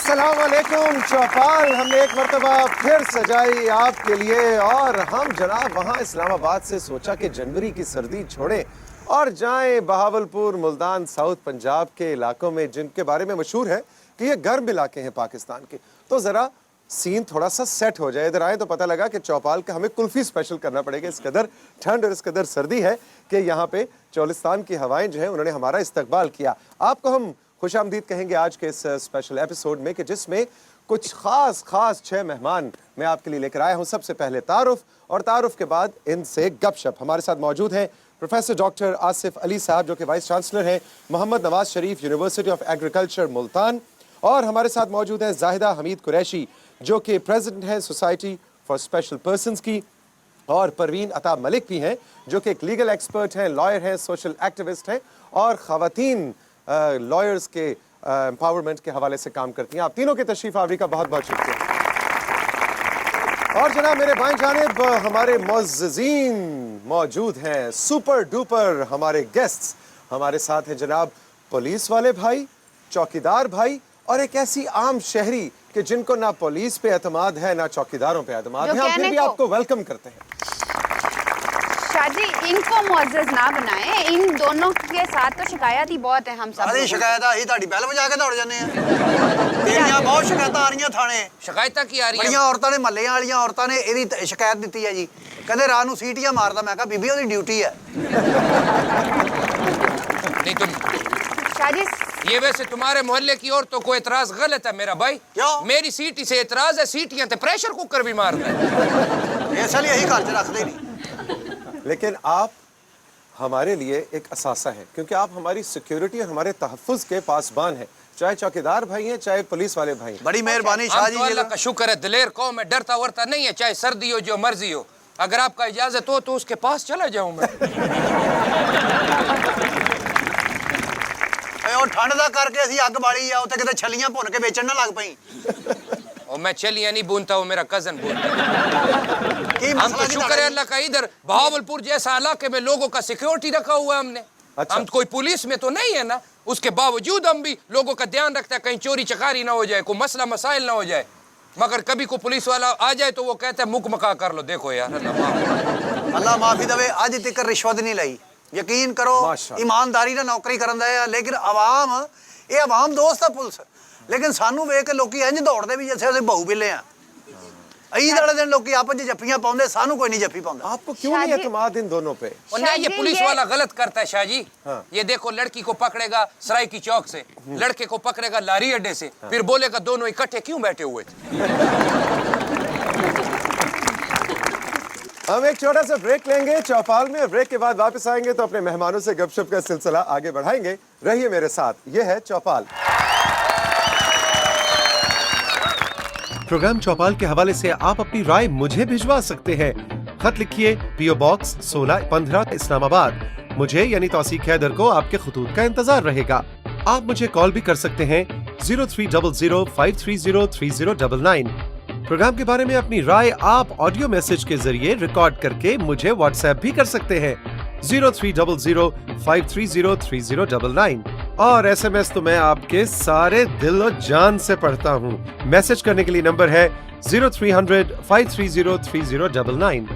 अस्सलाम वालेकुम चौपाल हमने एक मरतबा फिर सजाई आपके लिए और हम जनाब वहाँ इस्लामाबाद से सोचा कि जनवरी की सर्दी छोड़ें और जाएं बहावलपुर, मुल्तान, साउथ पंजाब के इलाकों में जिनके बारे में मशहूर है कि ये गर्म इलाके हैं पाकिस्तान के। तो ज़रा सीन थोड़ा सा सेट हो जाए। इधर आए तो पता लगा कि चौपाल का हमें कुल्फ़ी स्पेशल करना पड़ेगा। इस कदर ठंड और इस कदर सर्दी है कि यहाँ पे चौलिस्तान की हवाएं जो हैं उन्होंने हमारा इस्तकबाल किया। आपको हम खुशामदीद कहेंगे आज के इस स्पेशल एपिसोड में कि जिसमें कुछ खास 6 मेहमान मैं आपके लिए लेकर आया हूँ। सबसे पहले तारुफ और तारुफ के बाद इनसे गपशप। हमारे साथ मौजूद हैं प्रोफेसर डॉक्टर आसिफ अली साहब जो कि वाइस चांसलर हैं Mohammad Nawaz Sharif university of agriculture Multan, और हमारे साथ मौजूद हैं जाहिदा हमीद कुरैशी जो कि प्रेसिडेंट हैं सोसाइटी फॉर स्पेशल पर्सनस की, और परवीन अता मलिक भी हैं जो कि एक लीगल एक्सपर्ट हैं, लॉयर हैं, सोशल एक्टिविस्ट हैं और ख़वातीन लॉयर्स के एम्पावरमेंट के हवाले से काम करती हैं। आप तीनों की तशरीफ आवरी का बहुत बहुत शुक्रिया। और जनाब मेरे बाएं जानिब हमारे मुअज़्ज़िज़ीन मौजूद हैं, सुपर डुपर हमारे गेस्ट्स। हमारे साथ हैं जनाब पुलिस वाले भाई, चौकीदार भाई और एक ऐसी आम शहरी कि जिनको ना पुलिस पे एतमाद है ना चौकीदारों पे एतमाद है, हम फिर भी आपको वेलकम करते हैं। शादी इनको मुअज़्ज़ज़ ना बनाएं, इन दोनों के साथ तो शिकायत ही बहुत है हम सब। अरे शिकायत ही ਤੁਹਾਡੀ ਪਹਿਲ ਵਜਾ ਕੇ ਦੌੜ ਜਾਂਦੇ ਆ। ਤੇਰੀਆਂ ਬਹੁਤ ਸ਼ਿਕਾਇਤਾਂ ਆ ਰਹੀਆਂ ਥਾਣੇ। ਸ਼ਿਕਾਇਤਾਂ ਕੀ ਆ ਰਹੀਆਂ? ਬੜੀਆਂ ਔਰਤਾਂ ਨੇ ਮੱਲਿਆਂ ਵਾਲੀਆਂ ਔਰਤਾਂ ਨੇ ਇਹਦੀ ਸ਼ਿਕਾਇਤ ਦਿੱਤੀ ਹੈ ਜੀ। ਕਹਿੰਦੇ ਰਾਤ ਨੂੰ ਸੀਟੀਆਂ ਮਾਰਦਾ। ਮੈਂ ਕਿਹਾ ਬੀਬੀ ਉਹਦੀ ਡਿਊਟੀ ਹੈ। नहीं तुम शादी ये वैसे तुम्हारे मोहल्ले की औरतों को एतराज गलत है मेरा भाई। क्यों? मेरी सीटी से एतराज है, सीटियां तो प्रेशर कुकर भी मारता है। ਇਸ ਲਈ ਇਹੀ ਘਰ 'ਚ ਰੱਖਦੇ ਨਹੀਂ। लेकिन आप हमारे लिए एक असासा है क्योंकि आप हमारी सिक्योरिटी और हमारे तहफ़्फ़ुज़ के पासबान हैं, चाहे चौकीदार भाई हैं चाहे पुलिस वाले भाई हैं। बड़ी मेहरबानी शाह हम जी। तो अल्लाह का शुक्र है, दिलेर कौम है, डरता वरता नहीं है, चाहे सर्दी हो जो मर्जी हो। अगर आपका इजाजत हो तो उसके पास चला जाऊं मैं। ਉਹ ਠੰਡ ਦਾ ਕਰਕੇ ਅਸੀਂ ਅੱਗ ਬਾਲੀ ਆ ਉੱਤੇ ਕਿਤੇ ਛਲੀਆਂ ਭੁੰਨ ਕੇ ਵੇਚਣ ਨਾ ਲੱਗ ਪਈ। और मैं चलिया नहीं बुनता, वो मेरा कजन बुनता। ਕੀ हम ਮਸਲਾ तो शुक्र है अल्लाह का, इधर बहावलपुर जैसा इलाके में लोगों का सिक्योरिटी रखा हुआ है हमने। अच्छा। हम कोई पुलिस में तो नहीं है ना, उसके बावजूद हम भी लोगों का ध्यान रखते हैं कहीं चोरी चकारी ना हो जाए, कोई मसला मसाइल ना हो जाए। मगर कभी कोई पुलिस वाला आ जाए तो वो कहता है मुक मका कर लो। देखो यार ਅੱਲਾ ਮਾਫੀ ਦੇਵੇ, ਅੱਜ ਤੱਕ ਰਿਸ਼ਵਤ ਨਹੀਂ ਲਈ। ਯਕੀਨ ਕਰੋ ਮਾਸ਼ਾਅੱਲਾ। ਇਮਾਨਦਾਰੀ ਨਾਲ ਨੌਕਰੀ ਕਰਨ ਦਾ ਹੈ। ਲੇਕਿਨ ਆਵਾਮ ਦੋਸਤ ਆ ਪੁਲਿਸ। ਲੇਕਿਨ ਸਾਨੂੰ ਵੇਖ ਕੇ ਲੋਕੀ ਇੰਜ ਦੌੜਦੇ ਵੀ ਜਿਵੇਂ ਅਸੀਂ ਬਹੂ ਬਿੱਲੇ ਆ। ईद वाले दिन लोग आपस में जफ्फियां पाਉਂਦੇ, ਸਾਨੂੰ ਕੋਈ नहीं जफ्फी पाਉਂਦਾ। आपको क्यों नहीं एतमाद इन दोनों पे? और नहीं, ये पुलिस वाला गलत करता है शाह जी। हाँ। ये देखो लड़की को पकड़ेगा सराय की चौक से, लड़के को पकड़ेगा लारी अड्डे से, फिर बोलेगा दोनों इकट्ठे क्यों बैठे हुए थे। हम एक छोटा सा ब्रेक लेंगे चौपाल में, ब्रेक के बाद वापस आएंगे तो अपने मेहमानों से गपशप का सिलसिला आगे बढ़ाएंगे। रहिए मेरे साथ, ये है चौपाल। प्रोग्राम चौपाल के हवाले से आप अपनी राय मुझे भिजवा सकते हैं। खत लिखिए पीओ बॉक्स 1615 इस्लामाबाद। मुझे यानी तौसीक हैदर को आपके खतूत का इंतजार रहेगा। आप मुझे कॉल भी कर सकते हैं 030053030099। प्रोग्राम के बारे में अपनी राय आप ऑडियो मैसेज के जरिए रिकॉर्ड करके मुझे व्हाट्सएप भी कर सकते हैं 030053030099। और एसएमएस तो मैं आपके सारे दिल और जान से पढ़ता हूँ। मैसेज करने के लिए नंबर है 030053030099।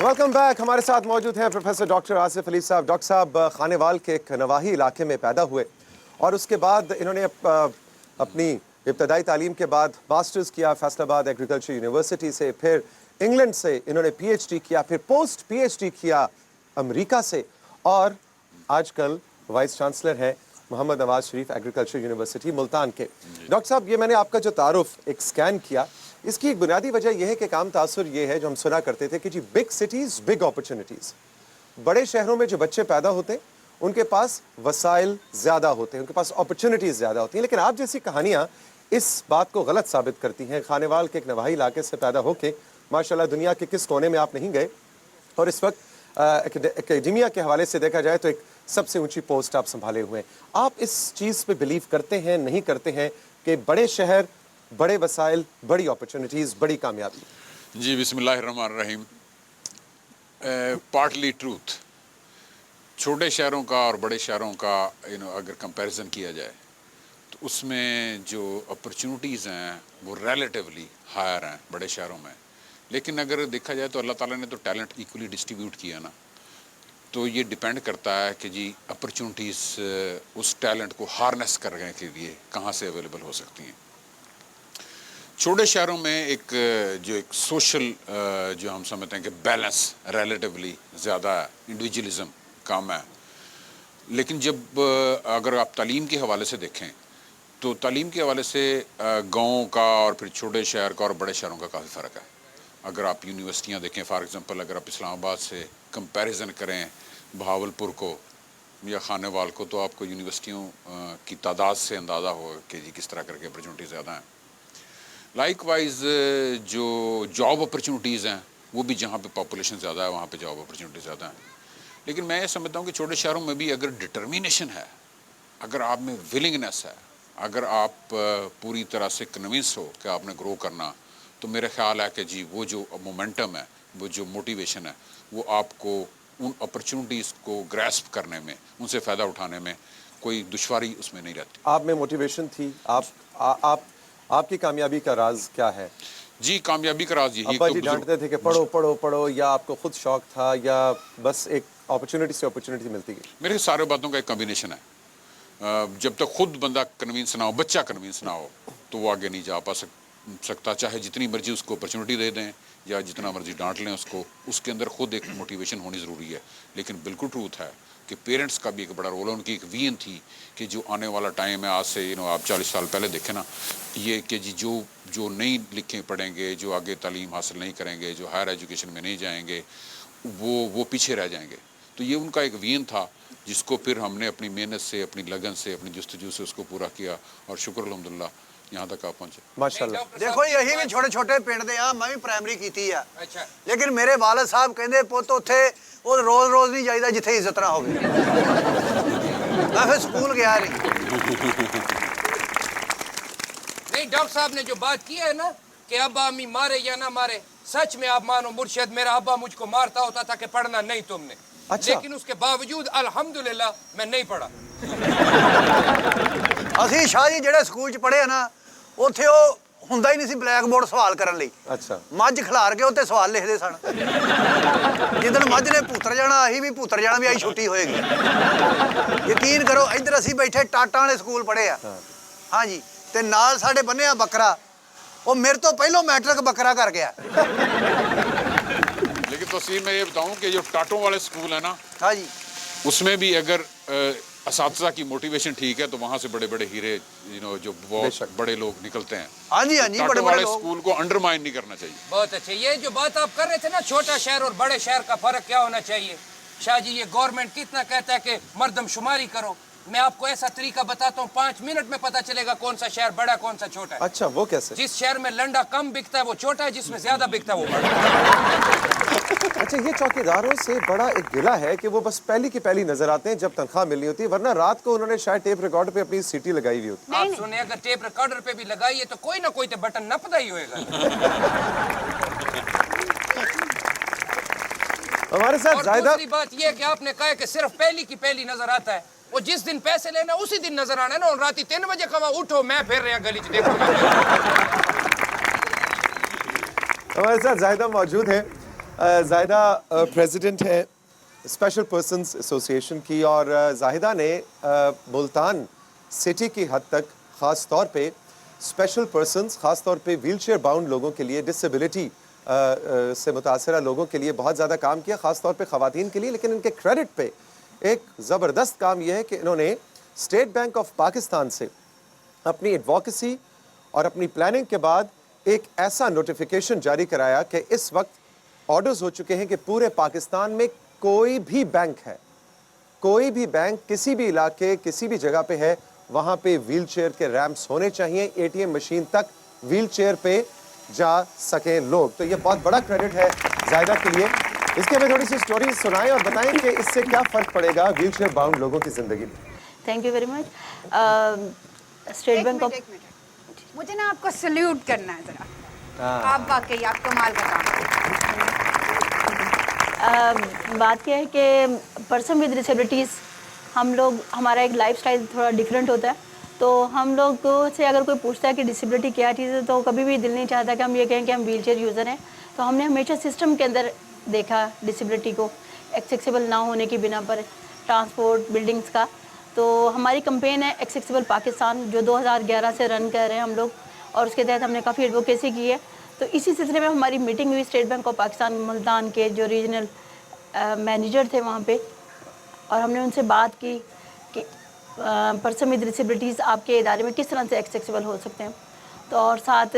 Welcome back. हमारे साथ मौजूद हैं प्रोफेसर डॉक्टर आसिफ अली साहब। डॉक्टर साहब खानेवाल के एक नवाही इलाके में पैदा हुए और उसके बाद इन्होंने अपनी इब्तदाई तालीम के बाद मास्टर्स किया फैसलाबाद एग्रीकल्चर यूनिवर्सिटी से, फिर इंग्लैंड से इन्होंने पीएचडी किया, फिर पोस्ट पीएचडी किया अमेरिका से, और आजकल वाइस चांसलर हैं मोहम्मद नवाज शरीफ एग्रीकल्चर यूनिवर्सिटी मुल्तान के। डॉक्टर साहब, ये मैंने आपका जो तारुफ एक स्कैन किया, इसकी एक बुनियादी वजह यह है कि काम तासुर ये है जो हम सुना करते थे कि जी बिग सिटीज़ बिग अपॉर्चुनिटीज़। बड़े शहरों में जो बच्चे पैदा होते हैं उनके पास वसाइल ज़्यादा होते हैं, उनके पास अपॉर्चुनिटीज़ ज़्यादा होती हैं। लेकिन आप जैसी कहानियाँ इस बात को गलत साबित करती हैं। खानेवाल के एक नवाही इलाके से पैदा होके माशाल्लाह दुनिया के किस कोने में आप नहीं गए, और इस वक्त एकेडमिया के हवाले से देखा जाए तो एक सबसे ऊंची पोस्ट आप संभाले हुए हैं। आप इस चीज़ पे बिलीव करते हैं, नहीं करते हैं कि बड़े शहर बड़े वसाइल, बड़ी अपॉर्चुनिटीज, बड़ी कामयाबी। जी बिस्मिल्लाहिर्रहमानिर्रहीम। पार्टली ट्रूथ, छोटे शहरों का और बड़े शहरों का अगर कंपैरिजन किया जाए तो उसमें जो अपॉर्चुनिटीज़ हैं वो रिलेटिवली हायर हैं बड़े शहरों में। लेकिन अगर देखा जाए तो अल्लाह ताला ने तो टैलेंट इक्वली डिस्ट्रीब्यूट किया ना, तो ये डिपेंड करता है कि जी अपॉर्चुनिटीज़ उस टैलेंट को हार्नेस करने के लिए कहाँ से अवेलेबल हो सकती हैं। छोटे शहरों में एक सोशल जो हम समझते हैं कि बैलेंस रिलेटिवली ज़्यादा है, इंडिविजुअलिज्म कम है। लेकिन जब अगर आप तालीम के हवाले से देखें तो तालीम के हवाले से गाँव का और फिर छोटे शहर का और बड़े शहरों का काफ़ी फ़र्क है। अगर आप यूनिवर्सिटियाँ देखें, फॉर एग्ज़ाम्पल अगर आप इस्लामाबाद से कंपैरिजन करें बहावलपुर को या खानेवाल को, तो आपको यूनिवर्सिटियों की तादाद से अंदाज़ा होगा कि जी किस तरह करके अपॉर्चुनिटी ज़्यादा हैं। लाइकवाइज जो जॉब अपॉर्चुनिटीज़ हैं वो भी जहाँ पे पॉपुलेशन ज़्यादा है वहाँ पे जॉब अपॉर्चुनिटी ज़्यादा हैं। लेकिन मैं ये समझता हूँ कि छोटे शहरों में भी अगर डिटर्मिनेशन है, अगर आप में विलिंगनेस है, अगर आप पूरी तरह से कन्विंस हो कि आपने ग्रो करना, तो मेरा ख्याल है कि जी वो जो मोमेंटम है, वो जो मोटिवेशन है, वो आपको उन अपॉर्चुनिटीज़ को ग्रैस्प करने में, उनसे फ़ायदा उठाने में कोई दुश्वारी उसमें नहीं रहती। आप में मोटिवेशन थी, आपकी कामयाबी का राज क्या है? जी कामयाबी का राज यही अब्बा जी डांटते थे कि पढ़ो पढ़ो पढ़ो, या आपको खुद शौक था, या बस एक अपॉर्चुनिटी से अपॉर्चुनिटी मिलती गई? मेरे सारे बातों का एक कम्बिनेशन है। जब तक खुद बंदा कन्विंस ना हो, बच्चा कन्विंस ना हो, तो वो आगे नहीं जा सकता। चाहे जितनी मर्जी उसको अपॉर्चुनिटी दे दें या जितना मर्जी डांट लें उसको, उसके अंदर खुद एक मोटिवेशन होनी ज़रूरी है। लेकिन बिल्कुल ट्रूथ है कि पेरेंट्स का भी एक बड़ा रोल है। उनकी एक विजन थी कि जो आने वाला टाइम है, आज से आप 40 साल पहले देखें ना, ये कि जी जो नहीं लिखे पढ़ेंगे, जो आगे तालीम हासिल नहीं करेंगे, जो हायर एजुकेशन में नहीं जाएंगे, वो पीछे रह जाएंगे। तो ये उनका एक विजन था जिसको फिर हमने अपनी मेहनत से, अपनी लगन से, अपनी जस्तजू से उसको पूरा किया और शुक्र अल्हम्दुलिल्लाह यहाँ तक आप पहुँचे। माशाल्लाह। देखो यही भी छोटे छोटे पिंड दे आ, मैं भी प्राइमरी की है। अच्छा। लेकिन मेरे वालद साहब कहते पुत उत्थे वो रोज़ नहीं जाइदा जिथे इज्जत ना होवे। मैं फिर स्कूल गया नहीं। नहीं, डॉक्टर साहब ने जो बात की है ना कि अब्बा अम्मी मारे या ना मारे, सच में आप मानो मुर्शिद, मेरा अब्बा मुझको मारता होता था कि पढ़ना नहीं तुमने। अच्छा। लेकिन उसके बावजूद अल्हम्दुलिल्लाह मैं नहीं पढ़ा। ਅਸੀਂ ਸ਼ਾਹ ਜੀ ਜਿਹੜੇ ਸਕੂਲ 'ਚ ਪੜ੍ਹੇ ਆ ਨਾ, ਉੱਥੇ ਉਹ ਹੁੰਦਾ ਹੀ ਨਹੀਂ ਸੀ ਬਲੈਕ ਬੋਰਡ ਸਵਾਲ ਕਰਨ ਲਈ। अच्छा। ਮੱਝ ਖਿਲਾਰ ਕੇ ਉੱਤੇ ਸਵਾਲ ਲਿਖਦੇ ਸਨ। ਜਿੱਦਣ ਮੱਝ ਨੇ ਪੁੱਤਰ ਜਾਣਾ, ਅਸੀਂ ਵੀ ਪੁੱਤਰ ਜਾਣਾ, ਵੀ ਆਈ ਛੁੱਟੀ ਹੋਏਗੀ। ਯਕੀਨ ਕਰੋ ਇੱਧਰ ਅਸੀਂ ਬੈਠੇ ਟਾਟਾਂ ਵਾਲੇ ਸਕੂਲ ਪੜ੍ਹੇ ਆ। ਹਾਂਜੀ, ਤੇ ਨਾਲ ਸਾਡੇ ਬੰਨਿਆ ਬੱਕਰਾ, ਉਹ ਮੇਰੇ ਤੋਂ ਪਹਿਲਾਂ ਮੈਟ੍ਰਿਕ ਬੱਕਰਾ ਕਰ ਗਿਆ। लेकिन तस्वीर में ये बताऊँ कि जो टाटों वाले स्कूल है ना, हाँ जी, उसमें भी अगर असातिज़ा की मोटिवेशन ठीक है तो वहाँ से बड़े बड़े हीरे जो बहुत बड़े लोग निकलते हैं। हाँ जी, हाँ जी, बड़े टाटों बड़े वाले लोग। स्कूल को अंडरमाइन नहीं करना चाहिए। बहुत अच्छे। ये जो बात आप कर रहे थे ना, छोटा शहर और बड़े शहर का फर्क क्या होना चाहिए, शाह जी, ये गवर्नमेंट कितना कहता है कि मर्दमशुमारी करो, मैं आपको ऐसा तरीका बताता हूँ, 5 मिनट में पता चलेगा कौन सा शहर बड़ा कौन सा छोटा है। अच्छा, वो कैसे? जिस शहर में लंडा कम बिकता है वो छोटा है, जिसमें ज्यादा बिकता है वो बड़ा है। अच्छा, ये चौकीदारों से बड़ा एक गिला है कि वो बस पहली की पहली नजर आते हैं जब तनख्वाह मिलनी होती है, वरना रात को उन्होंने शायद टेप रिकॉर्डर पे अपनी सीटी लगाई हुई होती है। आप सुने, अगर टेप रिकॉर्डर पे भी लगाइए तो कोई ना कोई तो बटन नपदा ही होएगा। हमारे साथ और जायदा, दूसरी बात ये है कि आपने कहा कि सिर्फ पहली की पहली नजर आता है, वो जिस दिन पैसे लेना उसी दिन नजर आना है ना। और रात 3 बजे कमा उठो, मैं फिर रहा गली च देखो। हमारे साथ जायदा मौजूद है। जाहिदा प्रेसिडेंट है स्पेशल पर्सन्स एसोसिएशन की, और जाहिदा ने मुल्तान सिटी की हद तक ख़ास तौर पे स्पेशल पर्सन्स, ख़ास तौर पे व्हीलचेयर बाउंड लोगों के लिए, डिसेबिलिटी से मुतासरा लोगों के लिए बहुत ज़्यादा काम किया, ख़ास तौर पे ख़वातीन के लिए। लेकिन इनके क्रेडिट पे एक ज़बरदस्त काम यह है कि इन्होंने स्टेट बैंक ऑफ पाकिस्तान से अपनी एडवोकेसी और अपनी प्लानिंग के बाद एक ऐसा नोटिफिकेशन जारी कराया कि इस वक्त ऑर्डर्स हो चुके हैं कि पूरे पाकिस्तान में कोई भी बैंक है, कोई भी बैंक किसी भी इलाके, किसी भी जगह पे है, वहाँ पे व्हीलचेयर के रैम्प्स होने चाहिए, एटीएम मशीन तक व्हीलचेयर पे जा सकें लोग। तो ये बहुत बड़ा क्रेडिट है जायदा के लिए। इसके हमें थोड़ी सी स्टोरी सुनाएं और बताएं कि इससे क्या फ़र्क पड़ेगा व्हीलचेयर बाउंड लोगों की ज़िंदगी में। Thank you very much. State bank of मुझे ना आपको सल्यूट करना है जरा, आप वाकई आप कमाल का काम बात यह है कि पर्सन विद डिसेबिलिटीज़ हम लोग, हमारा एक लाइफस्टाइल थोड़ा डिफरेंट होता है, तो हम लोग से अगर कोई पूछता है कि डिसेबिलिटी क्या चीज़ है, तो कभी भी दिल नहीं चाहता कि हम ये कहें कि हम व्हील चेयर यूज़र हैं। तो हमने हमेशा सिस्टम के अंदर देखा डिसेबिलिटी को, एक्सेसिबल ना होने की बिना पर ट्रांसपोर्ट, बिल्डिंग्स का। तो हमारी कैंपेन है एक्सेसिबल पाकिस्तान, जो 2011 से रन कर रहे हैं हम लोग, और उसके तहत हमने काफ़ी एडवोकेसी की है। तो इसी सिलसिले में हमारी मीटिंग हुई state bank of Pakistan Multan के जो रीजनल मैनेजर थे वहाँ पे, और हमने उनसे बात की कि पर्सन विद डिसेबिलिटीज़ आपके इदारे में किस तरह से एक्सेसिबल हो सकते हैं, तो और साथ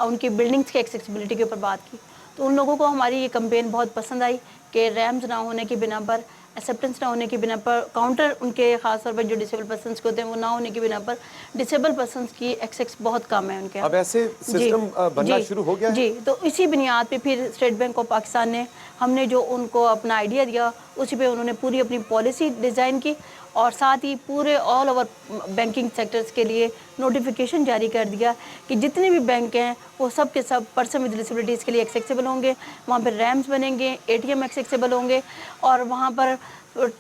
उनकी बिल्डिंग्स की एक्सेसिबिलिटी के ऊपर बात की। तो उन लोगों को हमारी ये कैंपेन बहुत पसंद आई कि रैम्स ना होने की बिना पर, एक्सेप्टेंस ना होने की बिना पर, काउंटर उनके ख़ास तौर पर जो डिसेबल पर्सनस के होते हैं वो ना होने की बिना पर, डिसेबल पर्सनस की एक्सेस बहुत कम है उनके। अब ऐसे सिस्टम बनना शुरू हो गया है? जी, तो इसी बुनियाद पे फिर स्टेट बैंक ऑफ पाकिस्तान ने, हमने जो उनको अपना आइडिया दिया उसी पे उन्होंने पूरी अपनी पॉलिसी डिज़ाइन की, और साथ ही पूरे ऑल ओवर बैंकिंग सेक्टर्स के लिए नोटिफिकेशन जारी कर दिया कि जितने भी बैंक हैं वो सब के सब पर्सन विद डिसेबिलिटीज़ के लिए एक्सेसिबल होंगे। वहाँ पर रैम्स बनेंगे, ATM एक्सेसिबल होंगे, और वहाँ पर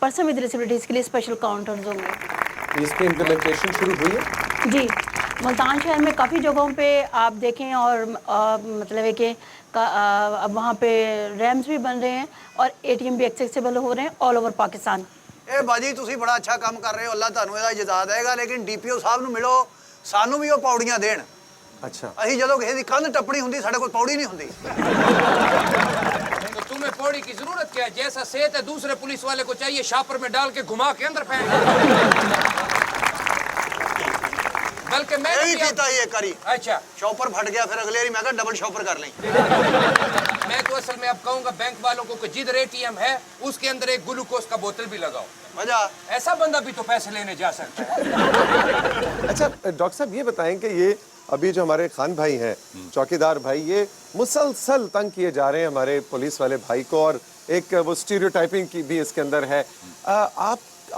पर्सन विद डिसेबिलिटीज़ के लिए स्पेशल काउंटर्स होंगे। इस पे इम्प्लीमेंटेशन शुरू हुई है? जी, मुल्तान शहर में काफ़ी जगहों पे आप देखें, और मतलब है कि अब वहाँ पे रैम्स भी बन रहे हैं और ATM भी एक्सेसिबल हो रहे हैं ऑल ओवर पाकिस्तान। ਇਹ ਬਾਜੀ ਤੁਸੀਂ ਬੜਾ ਅੱਛਾ ਕੰਮ ਕਰ ਰਹੇ ਹੋ, ਅੱਲਾ ਤੁਹਾਨੂੰ ਇਹਦਾ ਜਜ਼ਾ ਦੇਗਾ, ਲੇਕਿਨ DPO ਸਾਹਿਬ ਨੂੰ ਮਿਲੋ, ਸਾਨੂੰ ਵੀ ਉਹ ਪੌੜੀਆਂ ਦੇਣ। अच्छा, ਅਸੀਂ ਜਦੋਂ ਕਿਸੇ ਦੀ ਕੰਧ ਟੱਪਣੀ ਹੁੰਦੀ ਸਾਡੇ ਕੋਲ ਪੌੜੀ ਨਹੀਂ ਹੁੰਦੀ। तो तुम्हें पौड़ी की जरूरत क्या है? जैसा सेहत है दूसरे पुलिस वाले को चाहिए शापर में डाल के घुमा के अंदर फेंक। बल्कि मैं ਇਹ ਵੀ ਕੀਤਾ ਇਹ ਕਰੀ, अच्छा, ਸ਼ੌਪਰ ਫਟ ਗਿਆ, ਫਿਰ ਅਗਲੇ ਵਾਰੀ ਮੈਂ ਕਿਹਾ ਡਬਲ ਸ਼ੌਪਰ ਕਰ ਲਈ। मैं तो असल में अब कहूंगा बैंक वालों को कि जिधर ATM है उसके अंदर एक ग्लूकोज का बोतल भी लगाओ। ਮਜ਼ਾ ऐसा बंदा भी तो पैसे लेने जा सकता है। अच्छा डॉक्टर साहब ये बताएं कि ये अभी जो हमारे खान भाई हैं, चौकीदार भाई, ये मुसलसल तंग किए जा रहे हैं हमारे पुलिस वाले भाई को, और एक वो स्टीरियोटाइपिंग की भी इसके अंदर है।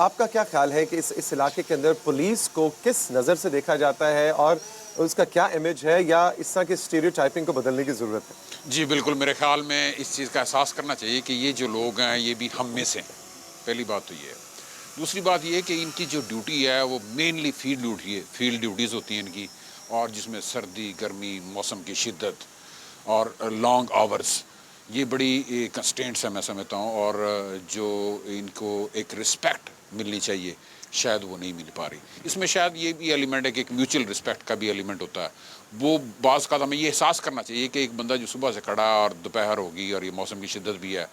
आपका क्या ख्याल है कि इस इलाके के अंदर पुलिस को किस नज़र से देखा जाता है, और उसका क्या इमेज है, या इस तरह की स्टीरियोटाइपिंग को बदलने की ज़रूरत है? जी बिल्कुल, मेरे ख्याल में इस चीज़ का एहसास करना चाहिए कि ये जो लोग हैं ये भी हम में से हैं। पहली बात तो ये है। दूसरी बात ये है कि इनकी जो ड्यूटी है वो मेनली फील्ड ड्यूटी है, फील्ड ड्यूटीज़ होती हैं इनकी, और जिसमें सर्दी, गर्मी, मौसम की शिद्दत और लॉन्ग आवर्स, ये बड़ी कंस्टेंट्स हैं मैं समझता हूँ, और जो इनको एक रिस्पेक्ट मिलनी चाहिए शायद वो नहीं मिल पा रही। इसमें शायद ये भी एलिमेंट है कि एक म्यूचुअल रिस्पेक्ट का भी एलिमेंट होता है। वो बाज़ का हमें ये एहसास करना चाहिए कि एक बंदा जो सुबह से खड़ा और दोपहर होगी और ये मौसम की शिद्दत भी है,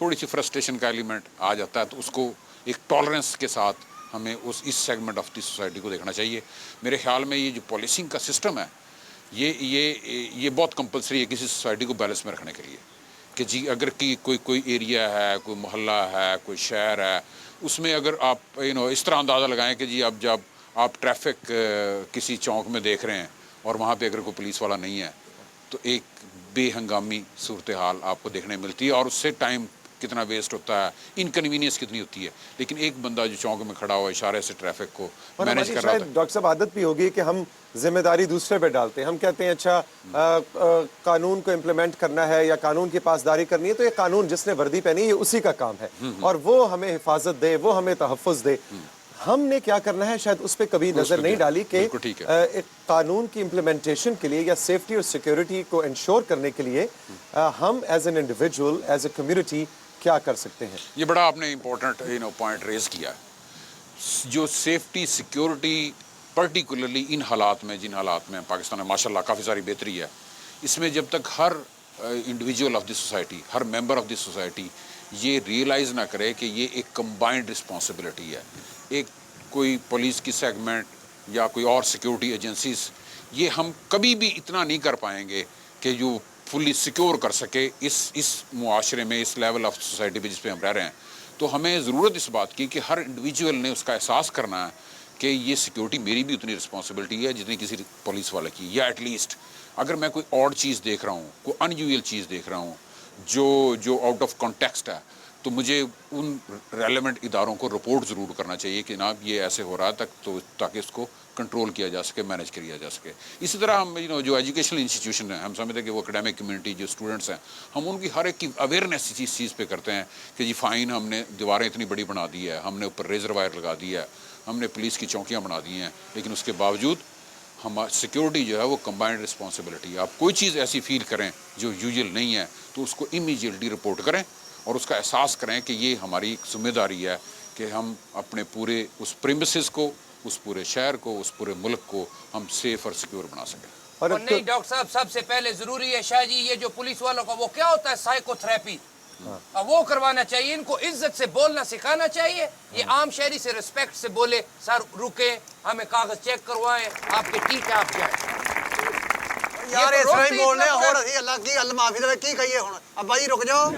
थोड़ी सी फ्रस्ट्रेशन का एलिमेंट आ जाता है, तो उसको एक टॉलरेंस के साथ हमें इस सेगमेंट ऑफ द सोसाइटी को देखना चाहिए। मेरे ख्याल में ये जो पॉलिसिंग का सिस्टम है ये बहुत कंपलसरी है किसी सोसाइटी को बैलेंस में रखने के लिए, कि जी अगर कि कोई एरिया है, कोई मोहल्ला है, कोई शहर है, उसमें अगर आप इस तरह अंदाज़ा लगाएं कि जी अब जब आप ट्रैफिक किसी चौक में देख रहे हैं और वहाँ पे अगर कोई पुलिस वाला नहीं है, तो एक बेहंगामी सूरत हाल आपको देखने मिलती है, और उससे टाइम कितना वेस्ट होता है, इनकन्वीनियंस कितनी होती है। लेकिन एक बंदा जो चौक में खड़ा हुआ इशारे से ट्रैफिक को मैनेज कर रहा है। डॉक्टर साहब आदत भी होगी कि हम जिम्मेदारी दूसरे पे डालते हैं, हम कहते हैं अच्छा कानून को इम्प्लीमेंट करना है या कानून की पासदारी करनी है, तो ये कानून जिसने वर्दी पहनी है ये उसी का काम है, और वो हमें हिफाजत दे, वो हमें तहफ़्फ़ुज़ दे। हमने क्या करना है शायद उस पर कभी नज़र नहीं डाली कि एक कानून की इम्प्लीमेंटेशन के लिए या सेफ्टी और सिक्योरिटी को इंश्योर करने के लिए हम as an individual, as a community क्या कर सकते हैं। ये बड़ा आपने इम्पोर्टेंट पॉइंट रेज किया। जो सेफ्टी सिक्योरिटी पर्टिकुलरली इन हालात में, जिन हालात में पाकिस्तान में माशाल्लाह काफ़ी सारी बेहतरी है, इसमें जब तक हर इंडिविजुअल ऑफ द सोसाइटी, हर मेंबर ऑफ द सोसाइटी ये रियलाइज़ ना करे कि ये एक कंबाइंड रिस्पॉन्सिबिलिटी है, एक कोई पुलिस की सेगमेंट या कोई और सिक्योरिटी एजेंसीज, ये हम कभी भी इतना नहीं कर पाएंगे कि जो फुली सिक्योर कर सके इस मुआशरे में, इस लेवल ऑफ सोसाइटी पे जिस पे हम रह रहे हैं। तो हमें ज़रूरत इस बात की कि हर इंडिविजुअल ने उसका एहसास करना है कि ये सिक्योरिटी मेरी भी उतनी रिस्पॉन्सिबिलिटी है जितनी किसी पुलिस वाले की, या एटलीस्ट अगर मैं कोई और चीज़ देख रहा हूँ, कोई अनयूजुअल चीज़ देख रहा हूँ जो आउट ऑफ कॉन्टेक्स्ट है, तो मुझे उन रेलेवेंट इदारों को रिपोर्ट ज़रूर करना चाहिए कि जनाब ये ऐसे हो रहा तक, तो ताकि इसको कंट्रोल किया जा सके, मैनेज किया जा सके। इसी तरह हम जो एजुकेशनल इंस्टीट्यूशन हैं, हम समझते हैं कि वो एकेडमिक कम्युनिटी जो स्टूडेंट्स हैं, हम उनकी हर एक की अवेयरनेस इस चीज़ पे करते हैं कि जी फ़ाइन हमने दीवारें इतनी बड़ी बना दी है, हमने ऊपर रेजर वायर लगा दी है, हमने पुलिस की चौकियाँ बना दी हैं, लेकिन उसके बावजूद हम सिक्योरिटी जो है वो कंबाइंड रिस्पॉन्सिबिलिटी है। आप कोई चीज़ ऐसी फील करें जो यूजुअल नहीं है तो उसको इमीडिएटली रिपोर्ट करें और उसका एहसास करें कि ये हमारी जिम्मेदारी है कि हम अपने पूरे उस प्रीमिसेस को, उस पूरे शहर को, उस पूरे मुल्क को हम सेफ और सिक्योर बना सकें। और नहीं डॉक्टर साहब, सबसे पहले जरूरी है शाह जी, ये जो पुलिस वालों का वो क्या होता है साइकोथेरेपी, वो करवाना चाहिए। इनको इज्जत से बोलना सिखाना चाहिए। ये आम शहरी से रिस्पेक्ट से बोले, सर रुके, हमें कागज चेक करवाएं, आपके ठीक है आप जाए। यार इस तरह ही बोलने और ਅਸੀਂ ਅੱਲਾ ਕੀ ਅੱਲ ਮਾਫੀ ਦੇਵੇ ਕੀ ਕਹੀਏ ਹੁਣ। अब भाई रुक जाओ।